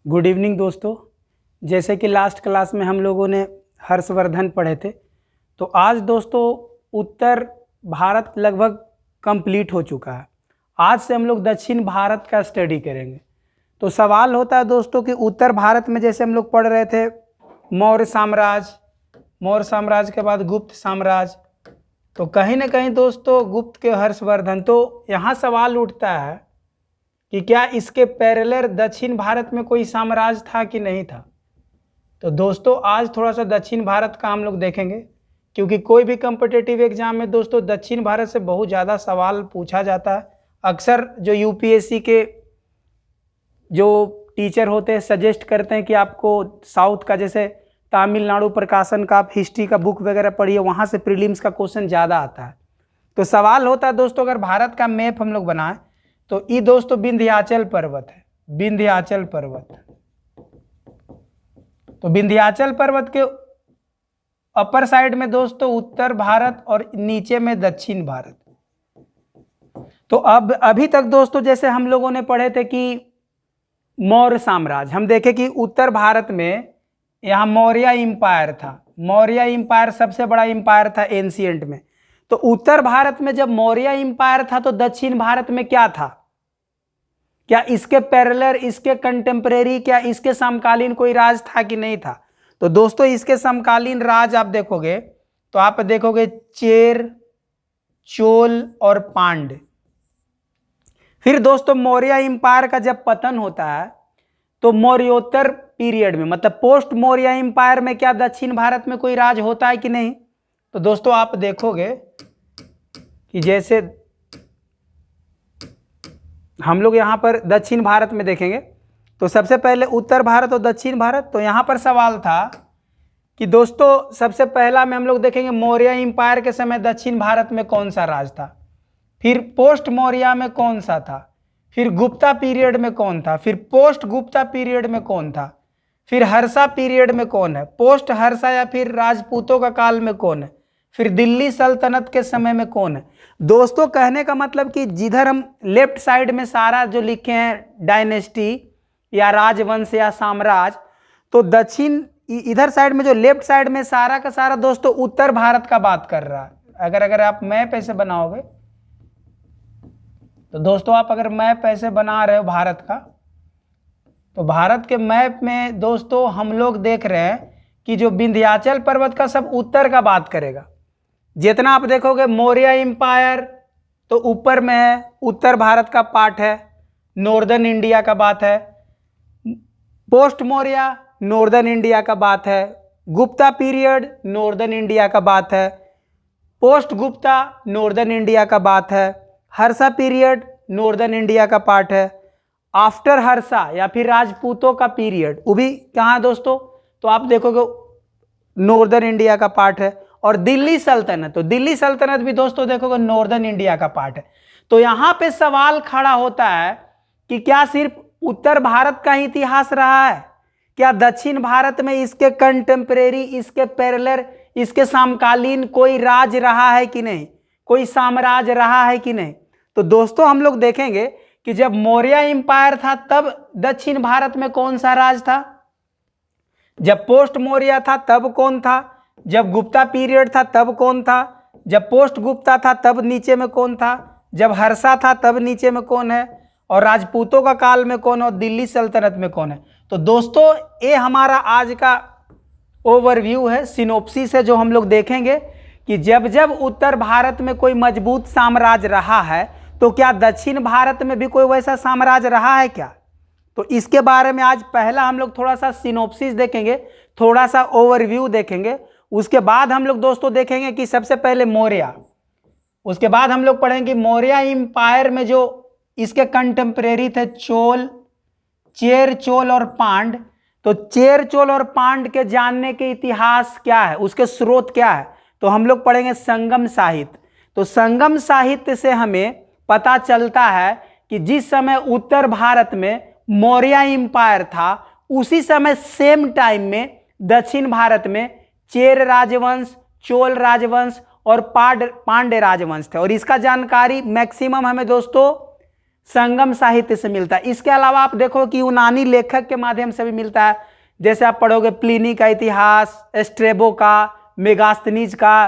Good evening दोस्तों। जैसे कि लास्ट क्लास में हम लोगों ने हर्षवर्धन पढ़े थे, तो आज दोस्तों उत्तर भारत लगभग कंप्लीट हो चुका है। आज से हम लोग दक्षिण भारत का स्टडी करेंगे। तो सवाल होता है दोस्तों कि उत्तर भारत में जैसे हम लोग पढ़ रहे थे मौर्य साम्राज्य के बाद गुप्त साम्राज्य, तो कहीं ना कहीं दोस्तों गुप्त के हर्षवर्धन। तो यहाँ सवाल उठता है कि क्या इसके पैरेलल दक्षिण भारत में कोई साम्राज्य था कि नहीं था। तो दोस्तों आज थोड़ा सा दक्षिण भारत का हम लोग देखेंगे, क्योंकि कोई भी कॉम्पिटिटिव एग्जाम में दोस्तों दक्षिण भारत से बहुत ज़्यादा सवाल पूछा जाता है। अक्सर जो यूपीएससी के जो टीचर होते हैं सजेस्ट करते हैं कि आपको साउथ का, जैसे तमिलनाडु प्रकाशन का आप हिस्ट्री का बुक वगैरह पढ़िए, वहाँ से प्रीलिम्स का क्वेश्चन ज़्यादा आता है। तो सवाल होता है दोस्तों, अगर भारत का मैप हम लोग बनाएं तो ये दोस्तों विंध्याचल पर्वत है, विंध्याचल पर्वत। तो विंध्याचल पर्वत के अपर साइड में दोस्तों उत्तर भारत और नीचे में दक्षिण भारत। तो अब अभी तक दोस्तों जैसे हम लोगों ने पढ़े थे कि मौर्य साम्राज्य, हम देखे कि उत्तर भारत में यहाँ मौर्य इंपायर था। मौर्य इंपायर सबसे बड़ा इंपायर था एंशिएंट में। तो उत्तर भारत में जब मौर्य इंपायर था तो दक्षिण भारत में क्या था? क्या इसके पैरेलल, इसके कंटेम्परेरी, क्या इसके समकालीन कोई राज था कि नहीं था? तो दोस्तों इसके समकालीन राज आप देखोगे तो आप देखोगे चेर, चोल और पांड्य। फिर दोस्तों मौर्य इंपायर का जब पतन होता है तो मौर्योत्तर पीरियड में, मतलब पोस्ट मौर्य इंपायर में क्या दक्षिण भारत में कोई राज होता है कि नहीं? तो दोस्तों आप देखोगे कि जैसे हम लोग यहाँ पर दक्षिण भारत में देखेंगे तो सबसे पहले उत्तर भारत और दक्षिण भारत। तो यहाँ पर सवाल था कि दोस्तों सबसे पहला में हम लोग देखेंगे मौर्य इंपायर के समय दक्षिण भारत में कौन सा राज था, फिर पोस्ट मौर्य में कौन सा था, फिर गुप्ता पीरियड में कौन था, फिर पोस्ट गुप्ता पीरियड में कौन था, फिर हर्षा पीरियड में कौन है, पोस्ट हर्षा या फिर राजपूतों का काल में कौन है, फिर दिल्ली सल्तनत के समय में कौन है। दोस्तों कहने का मतलब कि जिधर हम लेफ्ट साइड में सारा जो लिखे हैं डायनेस्टी या राजवंश या साम्राज्य, तो दक्षिण इधर साइड में जो लेफ्ट साइड में सारा का सारा दोस्तों उत्तर भारत का बात कर रहा है। अगर आप मैप ऐसे बनाओगे तो दोस्तों आप अगर मैप ऐसे बना रहे हो भारत का, तो भारत के मैप में दोस्तों हम लोग देख रहे हैं कि जो विंध्याचल पर्वत का सब उत्तर का बात करेगा। जितना आप देखोगे मौर्य इंपायर तो ऊपर में है, उत्तर भारत का पार्ट है, नॉर्दर्न इंडिया का बात है। पोस्ट मौर्य नॉर्दर्न इंडिया का बात है। गुप्ता पीरियड नॉर्दर्न इंडिया का बात है। पोस्ट गुप्ता नॉर्दर्न इंडिया का बात है। हर्षा पीरियड नॉर्दर्न इंडिया का पार्ट है। आफ्टर हर्षा या फिर राजपूतों का पीरियड वो भी कहाँ है दोस्तों? तो आप देखोगे नॉर्दर्न इंडिया का पार्ट है। और दिल्ली सल्तनत, तो दिल्ली सल्तनत भी दोस्तों देखोगे नॉर्दर्न इंडिया का पार्ट है। तो यहाँ पे सवाल खड़ा होता है कि क्या सिर्फ उत्तर भारत का ही इतिहास रहा है? क्या दक्षिण भारत में इसके कंटेम्परेरी, इसके पैरेलल, इसके समकालीन कोई राज रहा है कि नहीं, कोई साम्राज्य रहा है कि नहीं? तो दोस्तों हम लोग देखेंगे कि जब मौर्य इंपायर था तब दक्षिण भारत में कौन सा राज था, जब पोस्ट मौर्य था तब कौन था, जब गुप्ता पीरियड था तब कौन था, जब पोस्ट गुप्ता था तब नीचे में कौन था, जब हर्षा था तब नीचे में कौन है, और राजपूतों का काल में कौन है, और दिल्ली सल्तनत में कौन है। तो दोस्तों ये हमारा आज का ओवरव्यू है, सिनोप्सिस है, जो हम लोग देखेंगे कि जब जब उत्तर भारत में कोई मजबूत साम्राज्य रहा है तो क्या दक्षिण भारत में भी कोई वैसा साम्राज्य रहा है क्या? तो इसके बारे में आज पहला हम लोग थोड़ा सा सिनोप्सिस देखेंगे, थोड़ा सा ओवरव्यू देखेंगे। उसके बाद हम लोग दोस्तों देखेंगे कि सबसे पहले मौर्य, उसके बाद हम लोग पढ़ेंगे मौर्य इंपायर में जो इसके कंटेम्परेरी थे चोल, चेर, चोल और पांड। तो चेर, चोल और पांड के जानने के इतिहास क्या है, उसके स्रोत क्या है, तो हम लोग पढ़ेंगे संगम साहित्य। तो संगम साहित्य से हमें पता चलता है कि जिस समय उत्तर भारत में मौर्य इंपायर था उसी समय सेम टाइम में दक्षिण भारत में चेर राजवंश, चोल राजवंश और पांड्य राजवंश थे। और इसका जानकारी मैक्सिमम हमें दोस्तों संगम साहित्य से मिलता है। इसके अलावा आप देखो कि यूनानी लेखक के माध्यम से भी मिलता है, जैसे आप पढ़ोगे प्लिनी का इतिहास, स्ट्रेबो का, मेगास्थनीज का,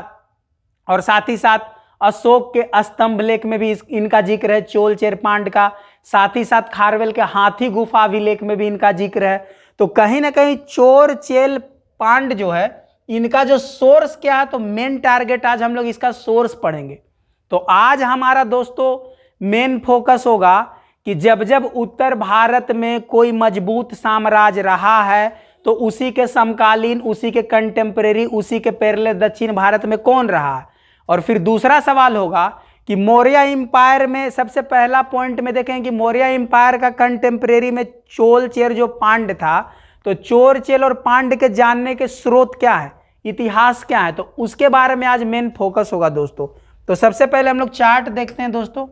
और साथ ही साथ अशोक के स्तंभ लेख में भी इनका जिक्र है, चोल चेरपांड का, साथ ही साथ खारवेल के हाथी गुफा अभिलेख में भी इनका जिक्र है। तो कहीं ना कहीं चोर चेल पांड जो है, इनका जो सोर्स क्या है, तो मेन टारगेट आज हम लोग इसका सोर्स पढ़ेंगे। तो आज हमारा दोस्तों मेन फोकस होगा कि जब जब उत्तर भारत में कोई मजबूत साम्राज्य रहा है तो उसी के समकालीन, उसी के कंटेम्परेरी, उसी के पैरेलल दक्षिण भारत में कौन रहा है। और फिर दूसरा सवाल होगा कि मौर्य इंपायर में सबसे पहला पॉइंट में देखें कि मौर्य इंपायर का कंटेम्परेरी में चोल चेर जो पांड था, तो चोर चेल और पांड के जानने के स्रोत क्या है, इतिहास क्या है, तो उसके बारे में आज मेन फोकस होगा दोस्तों। तो सबसे पहले हम लोग चार्ट देखते हैं दोस्तों।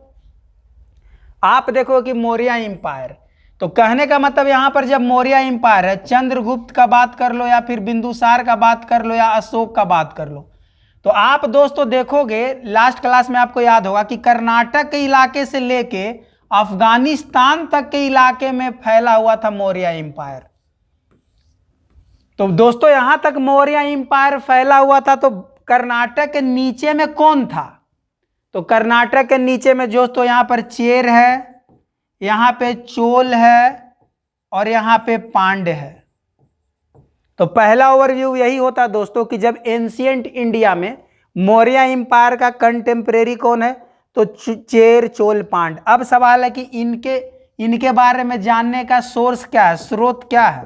आप देखो कि मौर्य इंपायर, तो कहने का मतलब यहां पर जब मौर्य इंपायर है, चंद्रगुप्त का बात कर लो या फिर बिंदुसार का बात कर लो या अशोक का बात कर लो, तो आप दोस्तों देखोगे लास्ट क्लास में आपको याद होगा कि कर्नाटक के इलाके से लेके अफगानिस्तान तक के इलाके में फैला हुआ था मौर्य इंपायर। तो दोस्तों यहां तक मौर्य इंपायर फैला हुआ था, तो कर्नाटक के नीचे में कौन था, तो कर्नाटक के नीचे में दोस्तों यहां पर चेर है, यहां पे चोल है और यहां पे पांड्य है। तो पहला ओवरव्यू यही होता है दोस्तों कि जब एंशिएंट इंडिया में मौर्य इंपायर का कंटेम्परेरी कौन है, तो चेर चोल पांड। अब सवाल है कि इनके बारे में जानने का सोर्स क्या है, स्रोत क्या है।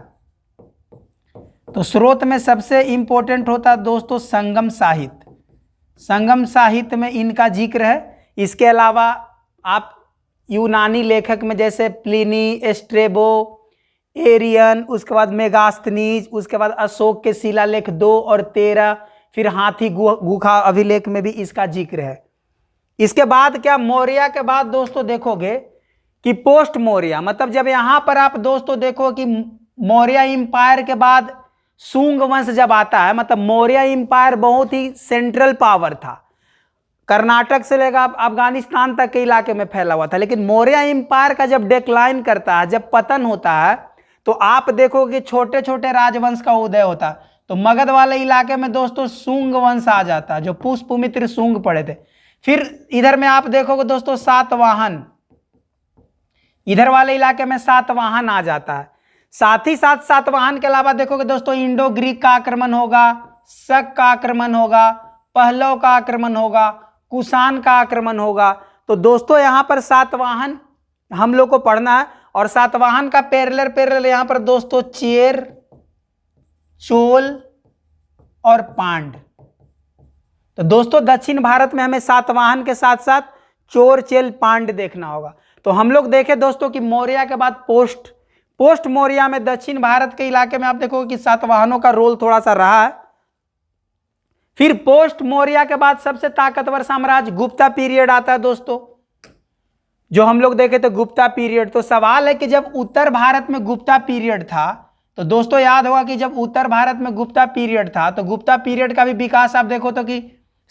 तो स्रोत में सबसे इंपॉर्टेंट होता है दोस्तों संगम साहित्य। संगम साहित्य में इनका जिक्र है। इसके अलावा आप यूनानी लेखक में जैसे प्लिनी, स्ट्रेबो, एरियन, उसके बाद मेगास्थनीज, उसके बाद अशोक के शिलालेख 2 और 13, फिर हाथी गुफा अभिलेख में भी इसका जिक्र है। इसके बाद क्या, मौर्य के बाद दोस्तों देखोगे कि पोस्ट मौर्य, मतलब जब यहां पर आप दोस्तों देखो कि मौर्य इंपायर के बाद शुंग वंश जब आता है, मतलब मौर्य इंपायर बहुत ही सेंट्रल पावर था, कर्नाटक से लेकर अफगानिस्तान तक के इलाके में फैला हुआ था। लेकिन मौर्य इंपायर का जब डिक्लाइन करता है, जब पतन होता है, तो आप देखोगे छोटे छोटे राजवंश का उदय होता है। तो मगध वाले इलाके में दोस्तों शुंग वंश आ जाता है, जो पुष्यमित्र शुंग पड़े थे। फिर इधर में आप देखोगे दोस्तों सातवाहन, इधर वाले इलाके में सातवाहन आ जाता है। साथ ही साथ सातवाहन के अलावा देखोगे दोस्तों इंडो ग्रीक का आक्रमण होगा, शक का आक्रमण होगा, पहलव का आक्रमण होगा, कुषाण का आक्रमण होगा। तो दोस्तों यहां पर सातवाहन हम लोग को पढ़ना है। और सातवाहन का पैरेलल यहां पर दोस्तों चेर, चोल और पांड। तो दोस्तों दक्षिण भारत में हमें सातवाहन के साथ साथ चोर चेल पांड देखना होगा। तो हम लोग देखें दोस्तों कि मौर्य के बाद पोस्ट मौर्य में दक्षिण भारत के इलाके में आप देखोगे कि सातवाहनों का रोल थोड़ा सा रहा है। फिर पोस्ट मौर्य के बाद सबसे ताकतवर साम्राज्य गुप्ता पीरियड आता है दोस्तों, जो हम लोग देखे थे गुप्ता पीरियड। तो सवाल है कि जब उत्तर भारत में गुप्ता पीरियड था, तो दोस्तों याद होगा कि जब उत्तर भारत में गुप्ता पीरियड था, तो गुप्ता पीरियड का भी विकास आप देखो तो कि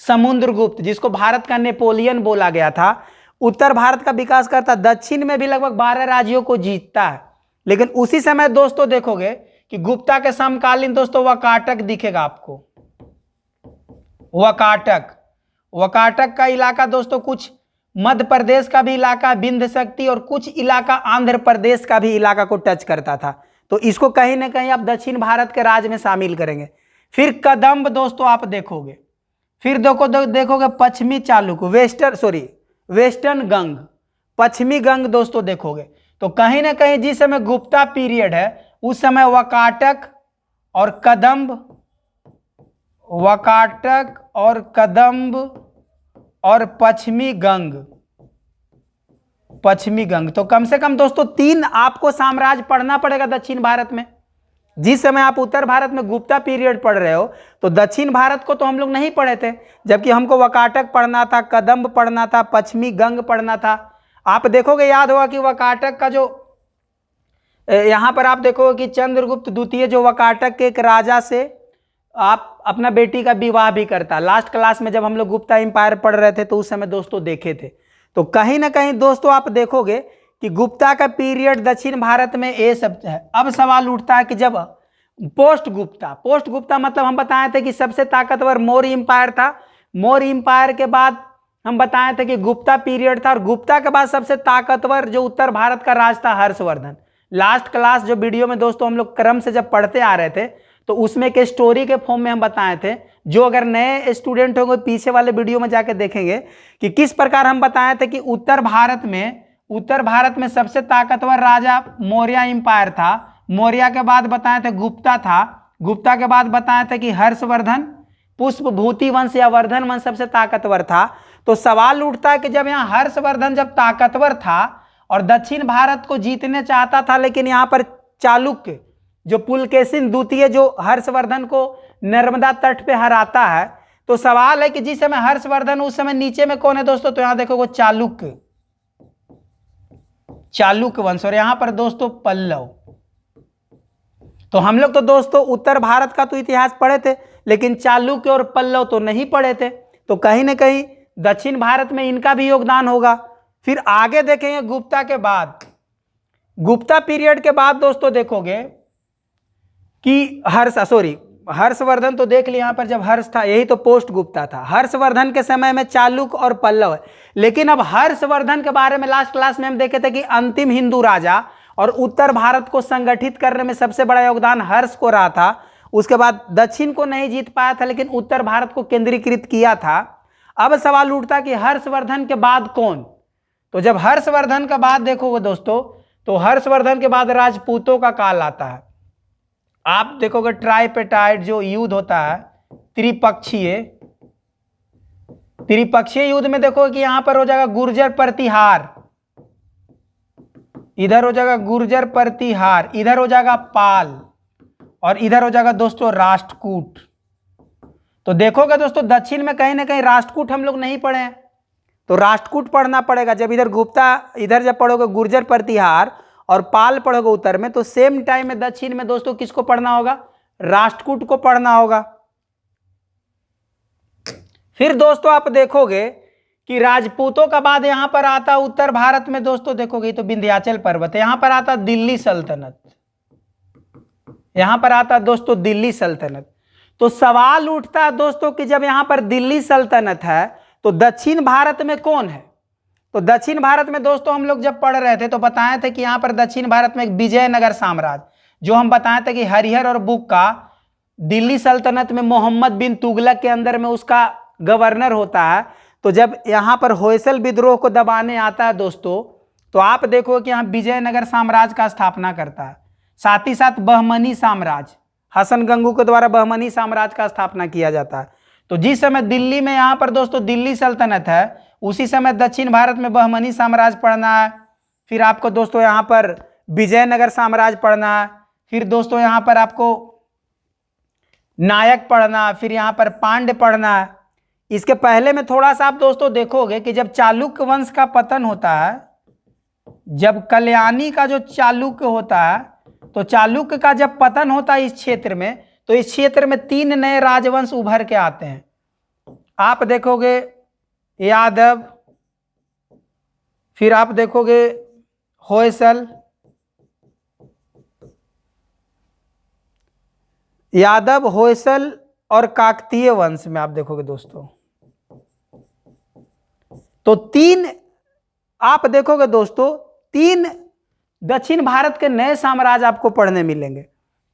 समुद्रगुप्त, जिसको भारत का नेपोलियन बोला गया था, उत्तर भारत का विकास करता, दक्षिण में भी लगभग 12 राज्यों को जीतता है। लेकिन उसी समय दोस्तों देखोगे कि गुप्ता के समकालीन दोस्तों वकाटक दिखेगा आपको, वकाटक का इलाका दोस्तों कुछ मध्य प्रदेश का भी इलाका, विंध्य शक्ति, और कुछ इलाका आंध्र प्रदेश का भी इलाका को टच करता था। तो इसको कहीं ना कहीं आप दक्षिण भारत के राज्य में शामिल करेंगे। फिर कदम्ब दोस्तों आप देखोगे, फिर देखोगे पश्चिमी चालुक्य, वेस्टर्न गंग, पश्चिमी गंग दोस्तों देखोगे। तो कहीं ना कहीं जिस समय गुप्ता पीरियड है उस समय वकाटक और कदम्ब और पश्चिमी गंग। तो कम से कम दोस्तों 3 आपको साम्राज्य पढ़ना पड़ेगा दक्षिण भारत में। जिस समय आप उत्तर भारत में गुप्ता पीरियड पढ़ रहे हो, तो दक्षिण भारत को तो हम लोग नहीं पढ़े थे, जबकि हमको वकाटक पढ़ना था, कदम्ब पढ़ना था, पश्चिमी गंग पढ़ना था। आप देखोगे, याद होगा कि वकाटक का जो यहां पर आप देखोगे कि चंद्रगुप्त द्वितीय जो वकाटक के एक राजा से आप अपना बेटी का विवाह भी करता। लास्ट क्लास में जब हम लोग गुप्ता इंपायर पढ़ रहे थे तो उस समय दोस्तों देखे थे। तो कहीं ना कहीं दोस्तों आप देखोगे कि गुप्ता का पीरियड दक्षिण भारत में ये सब है। अब सवाल उठता है कि जब पोस्ट गुप्ता मतलब हम बताए थे कि सबसे ताकतवर मौर्य एम्पायर था। मौर्य एम्पायर के बाद हम बताए थे कि गुप्ता पीरियड था, और गुप्ता के बाद सबसे ताकतवर जो उत्तर भारत का राज था हर्षवर्धन। लास्ट क्लास जो वीडियो में दोस्तों हम लोग क्रम से जब पढ़ते आ रहे थे तो उसमें के स्टोरी के फॉर्म में हम बताए थे, जो अगर नए स्टूडेंट होंगे पीछे वाले वीडियो में जाके देखेंगे कि किस प्रकार हम बताए थे कि उत्तर भारत में सबसे ताकतवर राजा मौर्य एम्पायर था। मौर्य के बाद बताए थे गुप्ता था, गुप्ता के बाद बताए थे कि हर्षवर्धन, पुष्पभूति वंश या वर्धन वंश सबसे ताकतवर था। तो सवाल उठता है कि जब यहाँ हर्षवर्धन जब ताकतवर था और दक्षिण भारत को जीतने चाहता था, लेकिन यहाँ पर चालुक्य जो पुलकेशिन द्वितीय जो हर्षवर्धन को नर्मदा तट पे हराता है, तो सवाल है कि जिस समय हर्षवर्धन उस समय नीचे में कौन है दोस्तों, तो यहाँ देखो वो चालुक्य वंश, और यहाँ पर दोस्तों पल्लव। तो हम लोग तो दोस्तों उत्तर भारत का तो इतिहास पढ़े थे, लेकिन चालुक्य और पल्लव तो नहीं पढ़े थे। तो कहीं ना कहीं दक्षिण भारत में इनका भी योगदान होगा। फिर आगे देखेंगे गुप्ता के बाद, गुप्ता पीरियड के बाद दोस्तों देखोगे कि हर्षवर्धन तो देख लिया, यहाँ पर जब हर्ष था यही तो पोस्ट गुप्ता था। हर्षवर्धन के समय में चालुक्य और पल्लव है। लेकिन अब हर्षवर्धन के बारे में लास्ट क्लास में हम देखे थे कि अंतिम हिंदू राजा और उत्तर भारत को संगठित करने में सबसे बड़ा योगदान हर्ष को रहा था। उसके बाद दक्षिण को नहीं जीत पाया था, लेकिन उत्तर भारत को केंद्रीकृत किया था। अब सवाल उठता कि हर्षवर्धन के बाद कौन, तो जब हर्षवर्धन का बाद देखोगे दोस्तों, तो हर्षवर्धन के बाद राजपूतों का काल आता है। आप देखोगे ट्राइपेटाइड जो युद्ध होता है त्रिपक्षीय युद्ध में देखोगे कि यहां पर हो जाएगा गुर्जर प्रतिहार, इधर हो जाएगा गुर्जर प्रतिहार, इधर हो जाएगा पाल, और इधर हो जाएगा दोस्तों राष्ट्रकूट। तो देखोगे दोस्तों दक्षिण में कहीं ना कहीं राष्ट्रकूट हम लोग नहीं पढ़े हैं, तो राष्ट्रकूट पढ़ना पड़ेगा। जब इधर गुप्ता, इधर जब पढ़ोगे गुर्जर प्रतिहार और पाल पढ़ोगे उत्तर में, तो सेम टाइम में दक्षिण में दोस्तों किसको पढ़ना होगा, राष्ट्रकूट को पढ़ना होगा। फिर दोस्तों आप देखोगे कि राजपूतों का बाद यहां पर आता उत्तर भारत में दोस्तों देखोगे तो विंध्याचल पर्वत है, यहां पर आता दिल्ली सल्तनत, यहां पर आता दोस्तों दिल्ली सल्तनत। तो सवाल उठता है दोस्तों कि जब यहां पर दिल्ली सल्तनत है तो दक्षिण भारत में कौन है। तो दक्षिण भारत में दोस्तों हम लोग जब पढ़ रहे थे तो बताए थे कि यहां पर दक्षिण भारत में एक विजयनगर साम्राज्य, जो हम बताए थे कि हरिहर और बुक्का दिल्ली सल्तनत में मोहम्मद बिन तुगलक के अंदर में उसका गवर्नर होता है। तो जब यहां पर होयसल विद्रोह को दबाने आता है दोस्तों, तो आप देखो कि यहां विजयनगर साम्राज्य का स्थापना करता है। साथ ही साथ बहमनी साम्राज्य, हसन गंगू के द्वारा बहमनी साम्राज्य का स्थापना किया जाता है। तो जिस समय दिल्ली में यहां पर दोस्तों दिल्ली सल्तनत है, उसी समय दक्षिण भारत में बहमनी साम्राज्य पढ़ना है। फिर आपको दोस्तों यहां पर विजयनगर साम्राज्य पढ़ना है। फिर दोस्तों यहां पर आपको नायक पढ़ना है, फिर यहां पर पांड्य पढ़ना है। इसके पहले में थोड़ा सा आप दोस्तों देखोगे कि जब चालुक्य वंश का पतन होता है, जब कल्याणी का जो चालुक्य होता है, तो चालुक्य का जब पतन होता है इस क्षेत्र में, तो इस क्षेत्र में 3 नए राजवंश उभर के आते हैं। आप देखोगे यादव, फिर आप देखोगे होयसल, यादव, होयसल और काकतीय वंश में आप देखोगे दोस्तों। तो 3 आप देखोगे दोस्तों 3 दक्षिण भारत के नए साम्राज्य आपको पढ़ने मिलेंगे।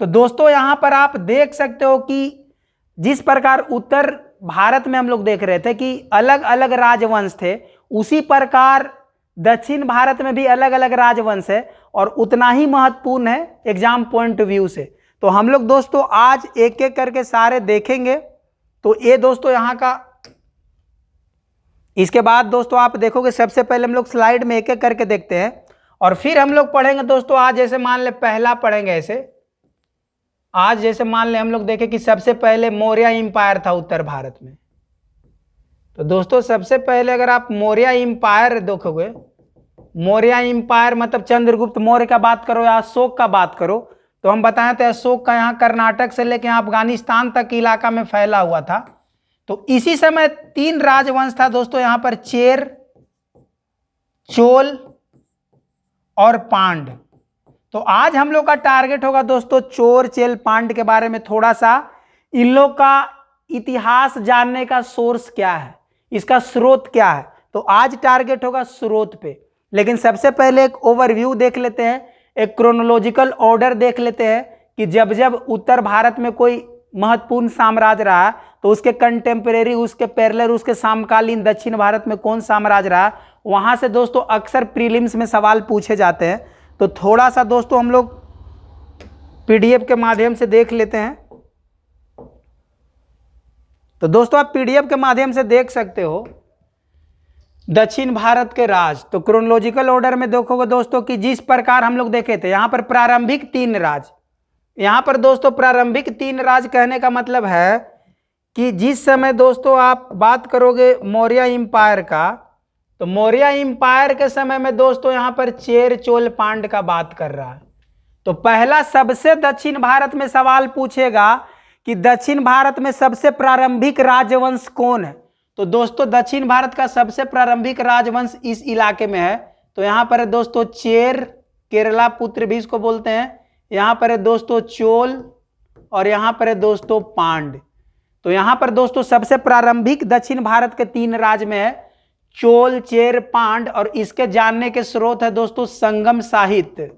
तो दोस्तों यहां पर आप देख सकते हो कि जिस प्रकार उत्तर भारत में हम लोग देख रहे थे कि अलग अलग राजवंश थे, उसी प्रकार दक्षिण भारत में भी अलग अलग राजवंश है, और उतना ही महत्वपूर्ण है एग्जाम पॉइंट ऑफ व्यू से। तो हम लोग दोस्तों आज एक एक करके सारे देखेंगे। तो ये दोस्तों यहाँ का, इसके बाद दोस्तों आप देखोगे सबसे पहले हम लोग स्लाइड में एक एक करके देखते हैं, और फिर हम लोग पढ़ेंगे दोस्तों। आज जैसे मान ले पहला पढ़ेंगे ऐसे, आज जैसे मान ले हम लोग देखें कि सबसे पहले मौर्य एम्पायर था उत्तर भारत में। तो दोस्तों सबसे पहले अगर आप मौर्य एम्पायर देखोगे, मौर्य एम्पायर मतलब चंद्रगुप्त मौर्य का बात करो या अशोक का बात करो, तो हम बताए थे अशोक का यहाँ कर्नाटक से लेकर अफगानिस्तान तक इलाका में फैला हुआ था। तो इसी समय 3 राजवंश था दोस्तों यहाँ पर, चेर, चोल और पांड। तो आज हम लोग का टारगेट होगा दोस्तों चोर चेल पांड के बारे में, थोड़ा सा इन लोग का इतिहास जानने का सोर्स क्या है, इसका स्रोत क्या है। तो आज टारगेट होगा स्रोत पे। लेकिन सबसे पहले एक ओवरव्यू देख लेते हैं, एक क्रोनोलॉजिकल ऑर्डर देख लेते हैं कि जब जब उत्तर भारत में कोई महत्वपूर्ण साम्राज्य रहा तो उसके कंटेम्परेरी, उसके पैरेलल, उसके समकालीन दक्षिण भारत में कौन साम्राज्य रहा। वहां से दोस्तों अक्सर प्रीलिम्स में सवाल पूछे जाते हैं। तो थोड़ा सा दोस्तों हम लोग पीडीएफ के माध्यम से देख लेते हैं। तो दोस्तों आप पीडीएफ के माध्यम से देख सकते हो दक्षिण भारत के राज। तो क्रोनोलॉजिकल ऑर्डर में देखोगे दोस्तों कि जिस प्रकार हम लोग देखे थे, यहां पर प्रारंभिक 3 राज, यहां पर दोस्तों प्रारंभिक 3 राज कहने का मतलब है कि जिस समय दोस्तों आप बात करोगे मौर्य इंपायर का, तो मौर्य इंपायर के समय में दोस्तों यहां पर चेर चोल पांड का बात कर रहा है। तो पहला सबसे दक्षिण भारत में सवाल पूछेगा कि दक्षिण भारत में सबसे प्रारंभिक राजवंश कौन है। तो दोस्तों दक्षिण भारत का सबसे प्रारंभिक राजवंश इस इलाके में है। तो यहां पर है दोस्तों चेर, केरला पुत्र भी इसको बोलते हैं। यहां पर है दोस्तों चोल और यहां पर है दोस्तों पांड। तो यहां पर दोस्तों सबसे प्रारंभिक दक्षिण भारत के 3 राज में है चोल, चेर, पांड। और इसके जानने के स्रोत है दोस्तों संगम साहित्य।